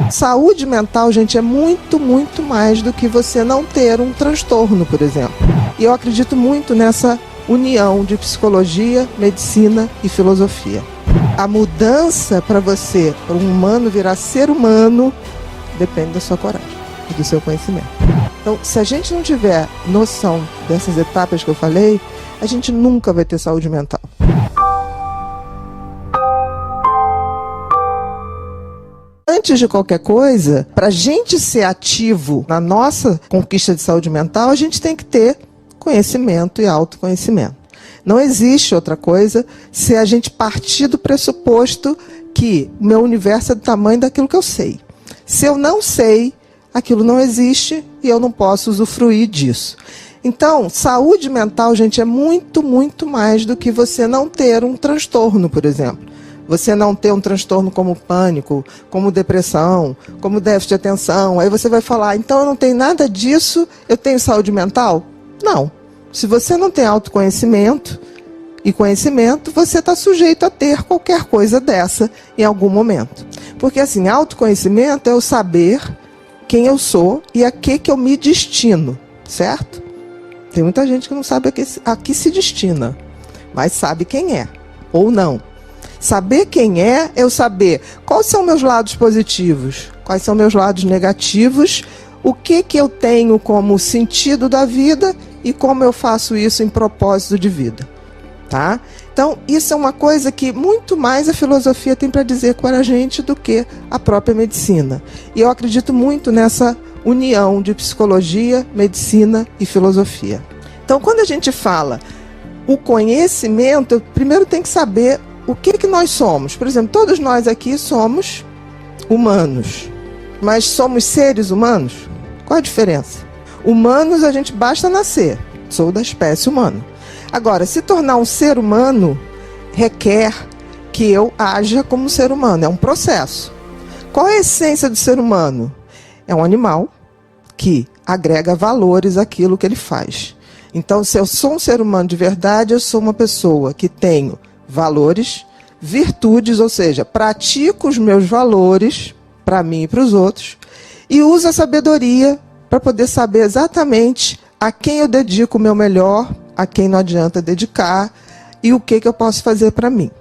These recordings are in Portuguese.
Saúde mental, gente, é muito, muito mais do que você não ter um transtorno, por exemplo. E eu acredito muito nessa união de psicologia, medicina e filosofia. A mudança para você, para um humano virar ser humano, depende da sua coragem e do seu conhecimento. Então, se a gente não tiver noção dessas etapas que eu falei, a gente nunca vai ter saúde mental. Antes de qualquer coisa, para a gente ser ativo na nossa conquista de saúde mental, a gente tem que ter conhecimento e autoconhecimento. Não existe outra coisa se a gente partir do pressuposto que o meu universo é do tamanho daquilo que eu sei. Se eu não sei, aquilo não existe e eu não posso usufruir disso. Então, saúde mental, gente, é muito, muito mais do que você não ter um transtorno, por exemplo. Você não ter um transtorno como pânico, como depressão, como déficit de atenção. Aí você vai falar, então eu não tenho nada disso, eu tenho saúde mental? Não. Se você não tem autoconhecimento e conhecimento, você está sujeito a ter qualquer coisa dessa em algum momento. Porque assim, autoconhecimento é o saber quem eu sou e a que eu me destino, certo? Tem muita gente que não sabe a que se destina, mas sabe quem é, ou não. Saber quem é eu saber quais são meus lados positivos, quais são meus lados negativos, o que eu tenho como sentido da vida e como eu faço isso em propósito de vida. Tá? Então, isso é uma coisa que muito mais a filosofia tem para dizer para a gente do que a própria medicina. E eu acredito muito nessa união de psicologia, medicina e filosofia. Então, quando a gente fala o conhecimento, eu primeiro tem que saber o que nós somos. Por exemplo, todos nós aqui somos humanos, mas somos seres humanos? Qual a diferença? Humanos, a gente basta nascer. Sou da espécie humana. Agora, se tornar um ser humano requer que eu haja como ser humano. É um processo. Qual é a essência do ser humano? É um animal que agrega valores àquilo que ele faz. Então, se eu sou um ser humano de verdade, eu sou uma pessoa que tenho valores, virtudes, ou seja, pratico os meus valores para mim e para os outros e uso a sabedoria para poder saber exatamente a quem eu dedico o meu melhor, a quem não adianta dedicar e o que eu posso fazer para mim.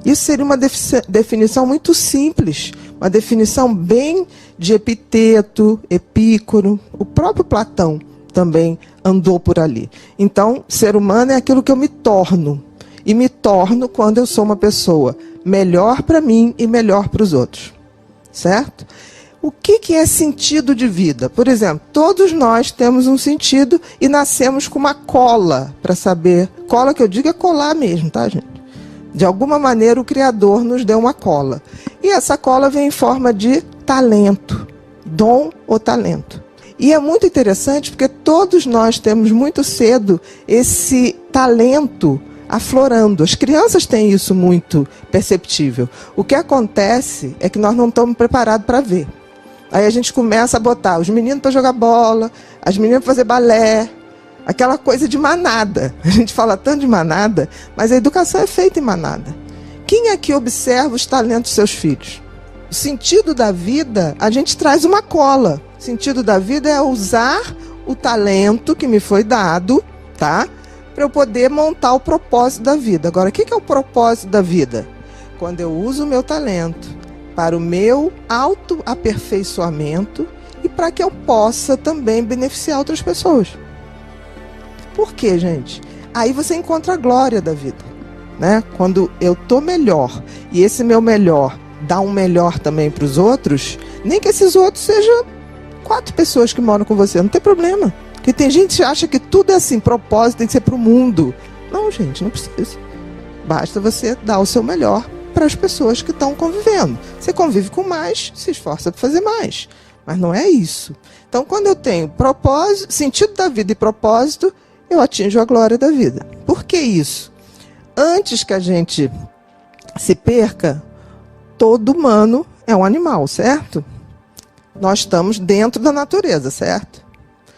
Isso seria uma definição muito simples, uma definição bem de Epiteto, Epícoro, o próprio Platão também andou por ali. Então, ser humano é aquilo que eu me torno. E me torno quando eu sou uma pessoa melhor para mim e melhor para os outros. Certo? O que é sentido de vida? Por exemplo, todos nós temos um sentido e nascemos com uma cola para saber. Cola que eu digo é colar mesmo, tá, gente? De alguma maneira o Criador nos deu uma cola. E essa cola vem em forma de talento, dom ou talento. E é muito interessante porque todos nós temos muito cedo esse talento aflorando. As crianças têm isso muito perceptível. O que acontece é que nós não estamos preparados para ver. Aí a gente começa a botar os meninos para jogar bola, as meninas para fazer balé, aquela coisa de manada. A gente fala tanto de manada, mas a educação é feita em manada. Quem aqui observa os talentos dos seus filhos? O sentido da vida, a gente traz uma cola. O sentido da vida é usar o talento que me foi dado, tá? Para eu poder montar o propósito da vida. Agora, o que é o propósito da vida? Quando eu uso o meu talento para o meu autoaperfeiçoamento e para que eu possa também beneficiar outras pessoas. Por quê, gente? Aí você encontra a glória da vida, né? Quando eu estou melhor e esse meu melhor dá um melhor também para os outros, nem que esses outros sejam 4 pessoas que moram com você, não tem problema. Porque tem gente que acha que tudo é assim, propósito tem que ser para o mundo. Não, gente, não precisa. Basta você dar o seu melhor para as pessoas que estão convivendo. Você convive com mais, se esforça para fazer mais. Mas não é isso. Então, quando eu tenho propósito, sentido da vida e propósito, eu atinjo a glória da vida. Por que isso? Antes que a gente se perca, todo humano é um animal, certo? Nós estamos dentro da natureza, certo?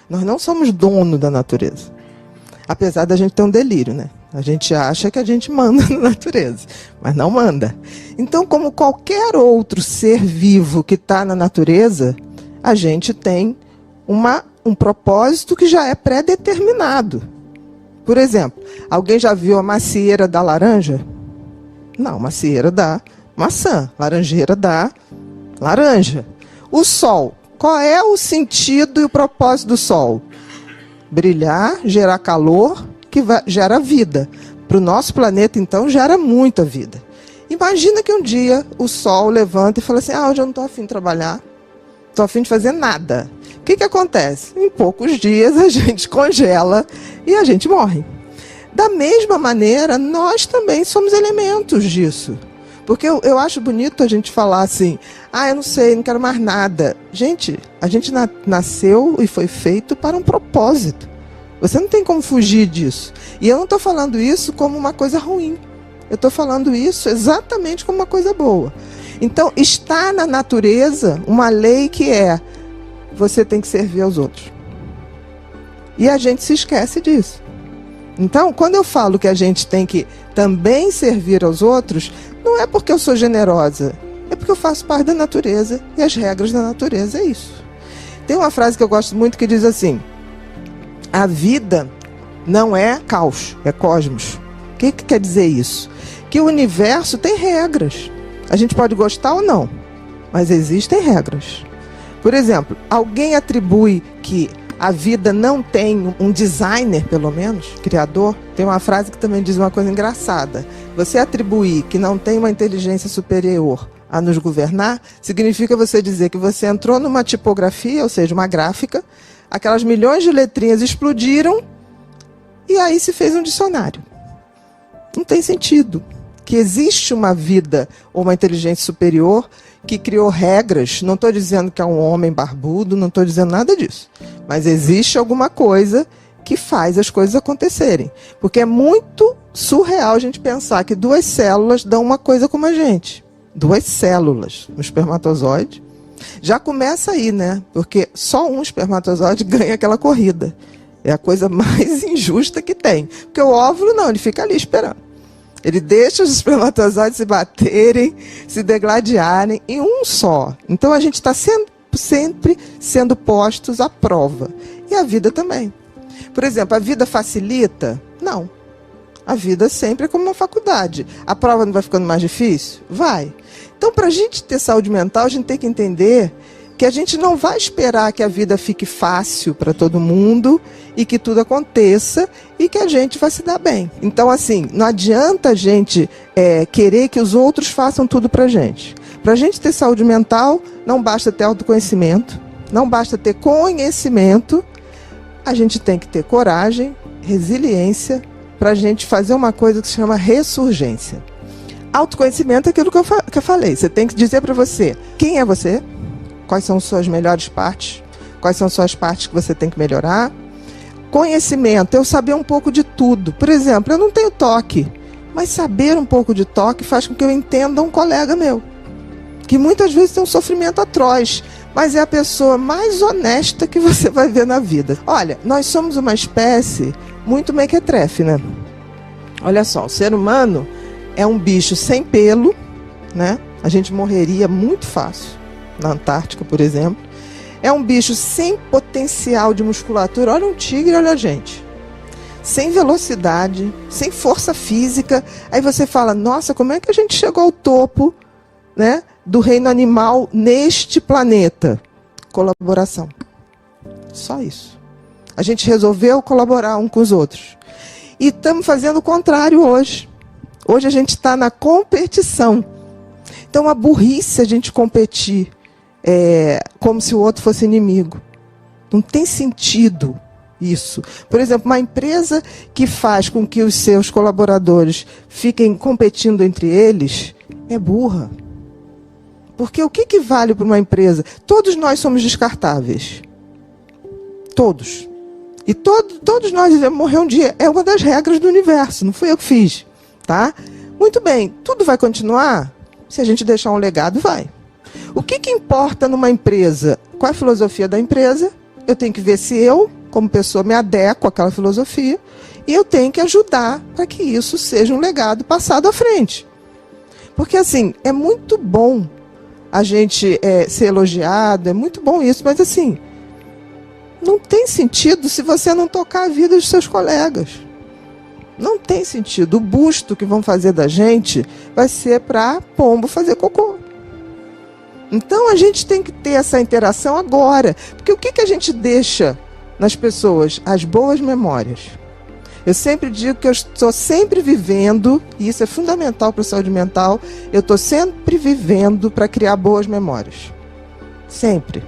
Nós não somos dono da natureza. Apesar da gente ter um delírio, né? A gente acha que a gente manda na natureza, mas não manda. Então, como qualquer outro ser vivo que está na natureza, a gente tem um propósito que já é pré-determinado. Por exemplo, alguém já viu a macieira da laranja? Não, macieira da maçã, laranjeira da laranja. O sol, qual é o sentido e o propósito do sol? Brilhar, gerar calor, que gera vida. Para o nosso planeta, então, gera muita vida. Imagina que um dia o sol levanta e fala assim, hoje eu não estou afim de trabalhar, estou afim de fazer nada. O que acontece? Em poucos dias a gente congela e a gente morre. Da mesma maneira, nós também somos elementos disso. Porque eu acho bonito a gente falar assim, eu não sei, não quero mais nada. Gente, a gente nasceu e foi feito para um propósito. Você não tem como fugir disso. E eu não estou falando isso como uma coisa ruim. Eu estou falando isso exatamente como uma coisa boa. Então, está na natureza uma lei que você tem que servir aos outros. E a gente se esquece disso. Então, quando eu falo que a gente tem que também servir aos outros, não é porque eu sou generosa, é porque eu faço parte da natureza e as regras da natureza é isso. Tem uma frase que eu gosto muito que diz assim, a vida não é caos, é cosmos. O que quer dizer isso? Que o universo tem regras. A gente pode gostar ou não, mas existem regras. Por exemplo, alguém atribui que a vida não tem um designer, pelo menos, criador. Tem uma frase que também diz uma coisa engraçada. Você atribuir que não tem uma inteligência superior a nos governar, significa você dizer que você entrou numa tipografia, ou seja, uma gráfica, aquelas milhões de letrinhas explodiram e aí se fez um dicionário. Não tem sentido. Que existe uma vida ou uma inteligência superior que criou regras. Não estou dizendo que é um homem barbudo, não estou dizendo nada disso. Mas existe alguma coisa que faz as coisas acontecerem. Porque é muito surreal a gente pensar que 2 células dão uma coisa como a gente. 2 células no espermatozoide. Já começa aí, né? Porque só um espermatozoide ganha aquela corrida. É a coisa mais injusta que tem. Porque o óvulo não, ele fica ali esperando. Ele deixa os espermatozoides se baterem, se degladiarem em um só. Então a gente está sempre sendo postos à prova. E a vida também. Por exemplo, a vida facilita? Não. A vida sempre é como uma faculdade. A prova não vai ficando mais difícil? Vai. Então, para a gente ter saúde mental, a gente tem que entender que a gente não vai esperar que a vida fique fácil para todo mundo e que tudo aconteça e que a gente vai se dar bem. Então, assim, não adianta a gente querer que os outros façam tudo para a gente. Para a gente ter saúde mental, não basta ter autoconhecimento, não basta ter conhecimento, a gente tem que ter coragem, resiliência, para a gente fazer uma coisa que se chama ressurgência. Autoconhecimento é aquilo que eu falei. Você tem que dizer para você quem é você, quais são suas melhores partes, quais são suas partes que você tem que melhorar. Conhecimento, eu saber um pouco de tudo. Por exemplo, eu não tenho toque, mas saber um pouco de toque faz com que eu entenda um colega meu, que muitas vezes tem um sofrimento atroz, mas é a pessoa mais honesta que você vai ver na vida. Olha, nós somos uma espécie muito mequetrefe, né? Olha só, o ser humano é um bicho sem pelo, né? A gente morreria muito fácil, na Antártica, por exemplo. É um bicho sem potencial de musculatura. Olha um tigre, olha a gente. Sem velocidade, sem força física. Aí você fala, nossa, como é que a gente chegou ao topo, né, do reino animal neste planeta? Colaboração. Só isso. A gente resolveu colaborar um com os outros. E estamos fazendo o contrário hoje. Hoje a gente está na competição. Então, a burrice a gente competir como se o outro fosse inimigo. Não tem sentido isso. Por exemplo, uma empresa que faz com que os seus colaboradores fiquem competindo entre eles é burra. Porque o que vale para uma empresa? Todos nós somos descartáveis. Todos. E todos nós devemos morrer um dia. É uma das regras do universo. Não fui eu que fiz. Tá? Muito bem. Tudo vai continuar? Se a gente deixar um legado, vai. O que importa numa empresa? Qual é a filosofia da empresa? Eu tenho que ver se eu, como pessoa, me adequo àquela filosofia E eu tenho que ajudar para que isso seja um legado passado à frente. Porque, assim, é muito bom a gente ser elogiado, é muito bom isso, mas, assim, não tem sentido se você não tocar a vida dos seus colegas. Não tem sentido. O busto que vão fazer da gente vai ser para pombo fazer cocô. Então, a gente tem que ter essa interação agora. Porque o que a gente deixa nas pessoas? As boas memórias. Eu sempre digo que eu estou sempre vivendo, e isso é fundamental para a saúde mental, eu estou sempre vivendo para criar boas memórias. Sempre.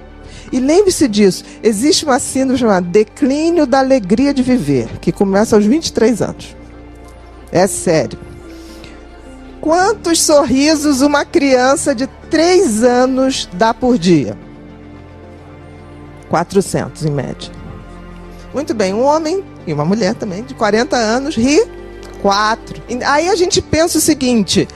E lembre-se disso, existe uma síndrome chamada declínio da alegria de viver, que começa aos 23 anos. É sério. Quantos sorrisos uma criança de 3 anos dá por dia? 400 em média. Muito bem, um homem e uma mulher também de 40 anos ri 4. Aí a gente pensa o seguinte,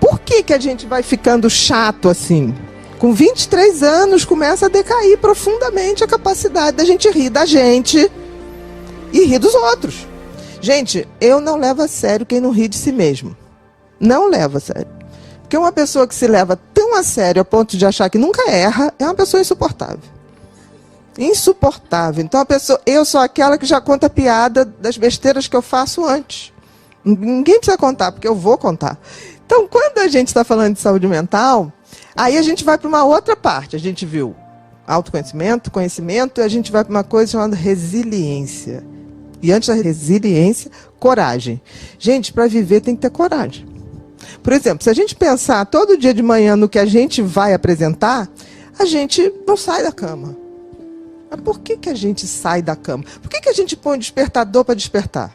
por que a gente vai ficando chato assim? Com 23 anos começa a decair profundamente a capacidade da gente rir da gente e rir dos outros. Gente, eu não levo a sério quem não ri de si mesmo. Não levo a sério. Porque uma pessoa que se leva tão a sério a ponto de achar que nunca erra, é uma pessoa insuportável. Insuportável. Então, eu sou aquela que já conta piada das besteiras que eu faço antes. Ninguém precisa contar, porque eu vou contar. Então, quando a gente está falando de saúde mental, aí a gente vai para uma outra parte. A gente viu autoconhecimento, conhecimento, e a gente vai para uma coisa chamada resiliência. E antes da resiliência, coragem. Gente, para viver tem que ter coragem. Por exemplo, se a gente pensar todo dia de manhã no que a gente vai apresentar, a gente não sai da cama. Mas por que a gente sai da cama? Por que a gente põe despertador para despertar?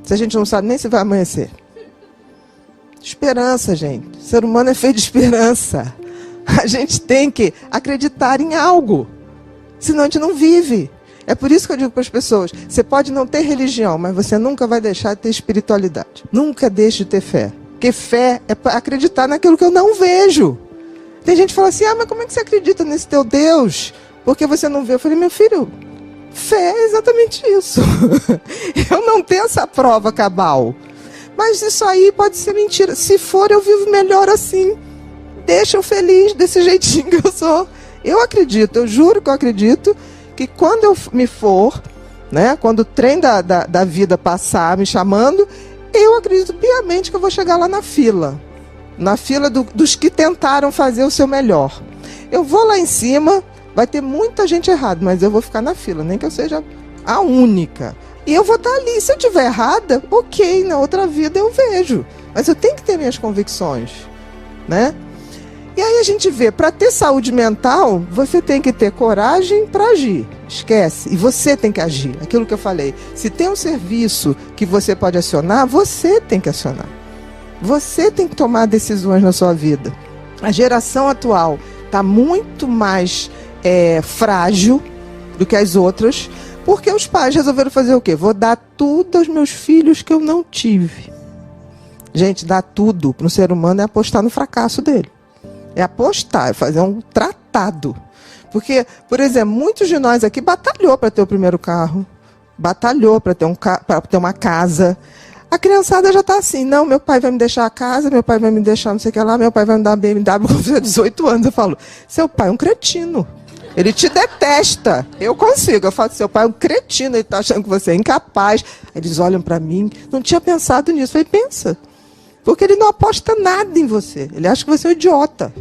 Se a gente não sabe nem se vai amanhecer. Esperança, gente. O ser humano é feito de esperança. A gente tem que acreditar em algo. Senão a gente não vive. É por isso que eu digo para as pessoas, você pode não ter religião, mas você nunca vai deixar de ter espiritualidade. Nunca deixe de ter fé. Porque fé é para acreditar naquilo que eu não vejo. Tem gente que fala assim, mas como é que você acredita nesse teu Deus? Porque você não vê. Eu falei, meu filho, fé é exatamente isso. Eu não tenho essa prova cabal. Mas isso aí pode ser mentira. Se for, eu vivo melhor assim. Deixa eu feliz desse jeitinho que eu sou. Eu acredito, eu juro que eu acredito, que quando eu me for, né, quando o trem da vida passar me chamando, eu acredito piamente que eu vou chegar lá na fila. Na fila dos que tentaram fazer o seu melhor. Eu vou lá em cima... Vai ter muita gente errada, mas eu vou ficar na fila, nem que eu seja a única. E eu vou estar ali. Se eu estiver errada, ok, na outra vida eu vejo. Mas eu tenho que ter minhas convicções, né? E aí a gente vê, para ter saúde mental, você tem que ter coragem para agir. Esquece. E você tem que agir. Aquilo que eu falei. Se tem um serviço que você pode acionar, você tem que acionar. Você tem que tomar decisões na sua vida. A geração atual está muito mais... frágil do que as outras, porque os pais resolveram fazer o quê? Vou dar tudo aos meus filhos que eu não tive. Gente, dar tudo para um ser humano é apostar no fracasso dele. É apostar, é fazer um tratado. Porque, por exemplo, muitos de nós aqui batalhou para ter o primeiro carro, batalhou para ter uma casa. A criançada já está assim, não, meu pai vai me deixar a casa, meu pai vai me deixar não sei o que lá, meu pai vai me dar uma BMW com 18 anos. Eu falo, seu pai é um cretino. Ele te detesta. Eu consigo. Eu falo, seu pai é um cretino, ele está achando que você é incapaz. Eles olham para mim, não tinha pensado nisso. Eu falei, pensa. Porque ele não aposta nada em você. Ele acha que você é um idiota.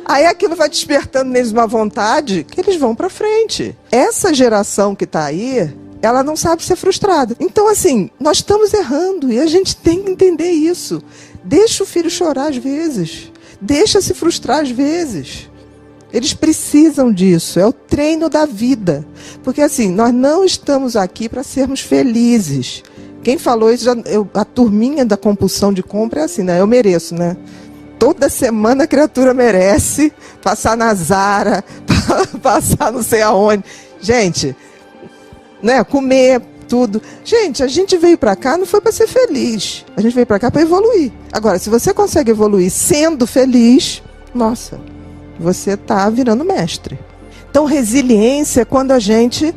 Aí aquilo vai despertando neles uma vontade que eles vão para frente. Essa geração que está aí, ela não sabe ser frustrada. Então, assim, nós estamos errando e a gente tem que entender isso. Deixa o filho chorar às vezes. Deixa se frustrar às vezes. Eles precisam disso, é o treino da vida. Porque assim, nós não estamos aqui para sermos felizes. Quem falou isso, a turminha da compulsão de compra é assim, né? Eu mereço, né? Toda semana a criatura merece passar na Zara, passar não sei aonde. Gente, né? Comer tudo. Gente, a gente veio para cá não foi para ser feliz. A gente veio para cá para evoluir. Agora, se você consegue evoluir sendo feliz, nossa... você está virando mestre. Então, resiliência é quando a gente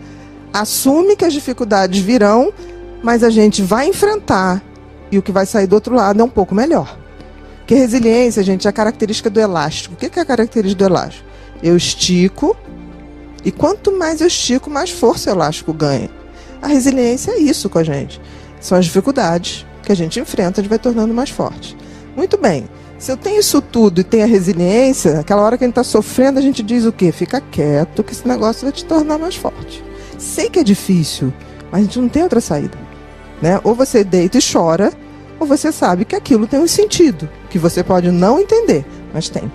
assume que as dificuldades virão, mas a gente vai enfrentar e o que vai sair do outro lado é um pouco melhor. Porque resiliência, gente, é a característica do elástico. O que é a característica do elástico? Eu estico e quanto mais eu estico, mais força o elástico ganha. A resiliência é isso com a gente. São as dificuldades que a gente enfrenta, a gente vai tornando mais forte. Muito bem. Se eu tenho isso tudo e tenho a resiliência, naquela hora que a gente está sofrendo, a gente diz o quê? Fica quieto que esse negócio vai te tornar mais forte. Sei que é difícil, mas a gente não tem outra saída, né? Ou você deita e chora, ou você sabe que aquilo tem um sentido, que você pode não entender, mas tem.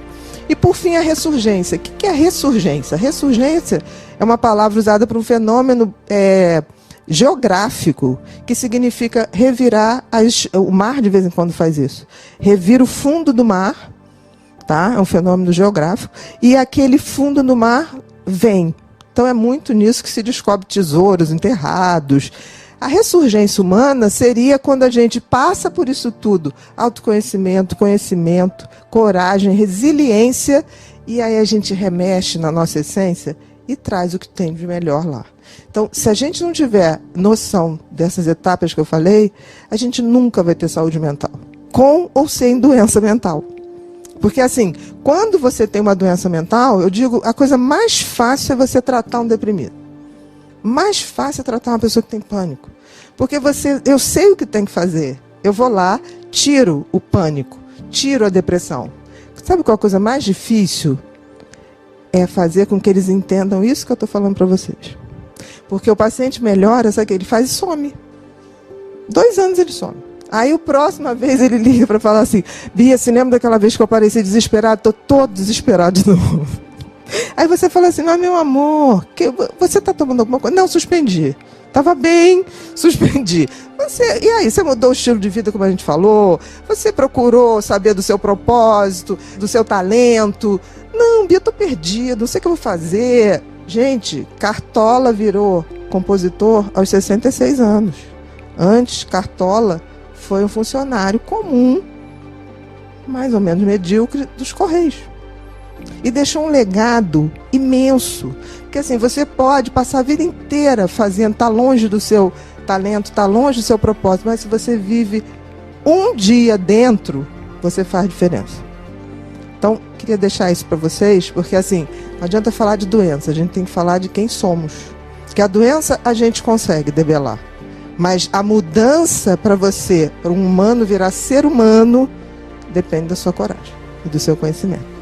E por fim, a ressurgência. O que é a ressurgência? A ressurgência é uma palavra usada para um fenômeno geográfico, que significa revirar o mar. De vez em quando faz isso. Revira o fundo do mar, tá? É um fenômeno geográfico, e aquele fundo do mar vem. Então é muito nisso que se descobre tesouros enterrados. A ressurgência humana seria quando a gente passa por isso tudo, autoconhecimento, conhecimento, coragem, resiliência, e aí a gente remexe na nossa essência e traz o que tem de melhor lá. Então, se a gente não tiver noção dessas etapas que eu falei, a gente nunca vai ter saúde mental, com ou sem doença mental. Porque, assim, quando você tem uma doença mental, eu digo, a coisa mais fácil é você tratar um deprimido. Mais fácil é tratar uma pessoa que tem pânico. Porque eu sei o que tem que fazer. Eu vou lá, tiro o pânico, tiro a depressão. Sabe qual é a coisa mais difícil? É fazer com que eles entendam isso que eu estou falando para vocês. Porque o paciente melhora, sabe o que ele faz? E some. 2 anos ele some. Aí, a próxima vez, ele liga para falar assim: Bia, se lembra daquela vez que eu apareci desesperado? Estou todo desesperado de novo. Aí você fala assim: mas meu amor, você está tomando alguma coisa? Não, suspendi. Estava bem, suspendi. E aí, você mudou o estilo de vida, como a gente falou? Você procurou saber do seu propósito, do seu talento? Não, Bia, estou perdido, não sei o que eu vou fazer. Gente, Cartola virou compositor aos 66 anos. Antes, Cartola foi um funcionário comum, mais ou menos medíocre, dos Correios. E deixou um legado imenso. Porque assim, você pode passar a vida inteira fazendo, está longe do seu talento, está longe do seu propósito, mas se você vive um dia dentro, você faz diferença. Então, queria deixar isso para vocês, porque assim, não adianta falar de doença, a gente tem que falar de quem somos. Porque a doença a gente consegue debelar. Mas a mudança para você, para um humano virar ser humano, depende da sua coragem e do seu conhecimento.